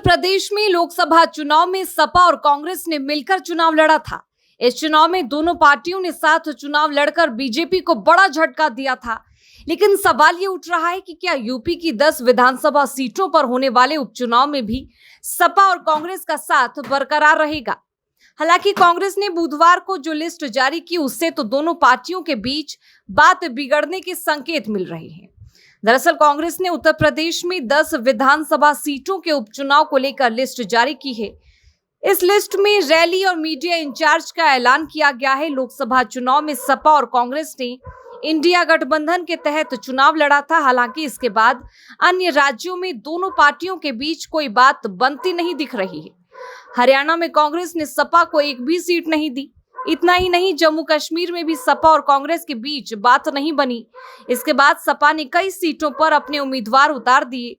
प्रदेश में लोकसभा चुनाव में सपा और कांग्रेस ने मिलकर चुनाव लड़ा था। इस चुनाव में दोनों पार्टियों ने साथ चुनाव लड़कर बीजेपी को बड़ा झटका दिया था। लेकिन सवाल ये उठ रहा है कि क्या यूपी की 10 विधानसभा सीटों पर होने वाले उपचुनाव में भी सपा और कांग्रेस का साथ बरकरार रहेगा। हालांकि कांग्रेस ने बुधवार को जो लिस्ट जारी की उससे तो दोनों पार्टियों के बीच बात बिगड़ने के संकेत मिल रहे हैं। दरअसल कांग्रेस ने उत्तर प्रदेश में 10 विधानसभा सीटों के उपचुनाव को लेकर लिस्ट जारी की है। इस लिस्ट में रैली और मीडिया इंचार्ज का ऐलान किया गया है। लोकसभा चुनाव में सपा और कांग्रेस ने इंडिया गठबंधन के तहत चुनाव लड़ा था। हालांकि इसके बाद अन्य राज्यों में दोनों पार्टियों के बीच कोई बात बनती नहीं दिख रही है। हरियाणा में कांग्रेस ने सपा को एक भी सीट नहीं दी। इतना ही नहीं, जम्मू कश्मीर में भी सपा और कांग्रेस के बीच बात नहीं बनी। इसके बाद सपा ने कई सीटों पर अपने उम्मीदवार उतार दिए।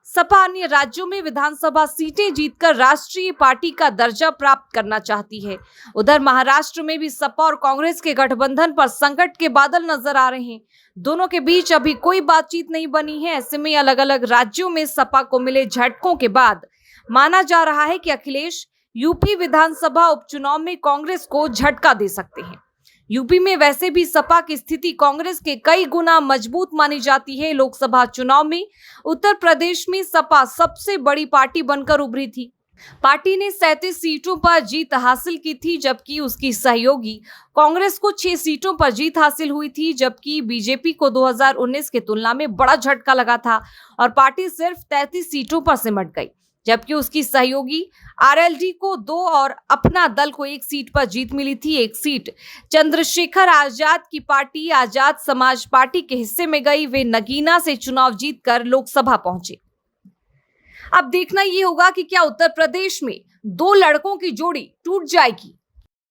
सपा अन्य राज्यों में विधानसभा सीटें जीतकर राष्ट्रीय पार्टी का दर्जा प्राप्त करना चाहती है। उधर महाराष्ट्र में भी सपा और कांग्रेस के गठबंधन पर संकट के बादल नजर आ रहे हैं। दोनों के बीच अभी कोई बातचीत नहीं बनी है। ऐसे में अलग अलग राज्यों में सपा को मिले झटकों के बाद माना जा रहा है कि अखिलेश यूपी विधानसभा उपचुनाव में कांग्रेस को झटका दे सकते हैं। यूपी में वैसे भी सपा की स्थिति कांग्रेस के कई गुना मजबूत मानी जाती है। लोकसभा चुनाव में उत्तर प्रदेश में सपा सबसे बड़ी पार्टी बनकर उभरी थी। पार्टी ने 37 सीटों पर जीत हासिल की थी, जबकि उसकी सहयोगी कांग्रेस को 6 सीटों पर जीत हासिल हुई थी। जबकि बीजेपी को 2019 की तुलना में बड़ा झटका लगा था और पार्टी सिर्फ 33 सीटों पर सिमट गई। जबकि उसकी सहयोगी आरएलडी को 2 और अपना दल को 1 सीट पर जीत मिली थी। 1 सीट चंद्रशेखर आजाद की पार्टी आजाद समाज पार्टी के हिस्से में गई। वे नगीना से चुनाव जीतकर लोकसभा पहुंचे। अब देखना ये होगा कि क्या उत्तर प्रदेश में 2 लड़कों की जोड़ी टूट जाएगी।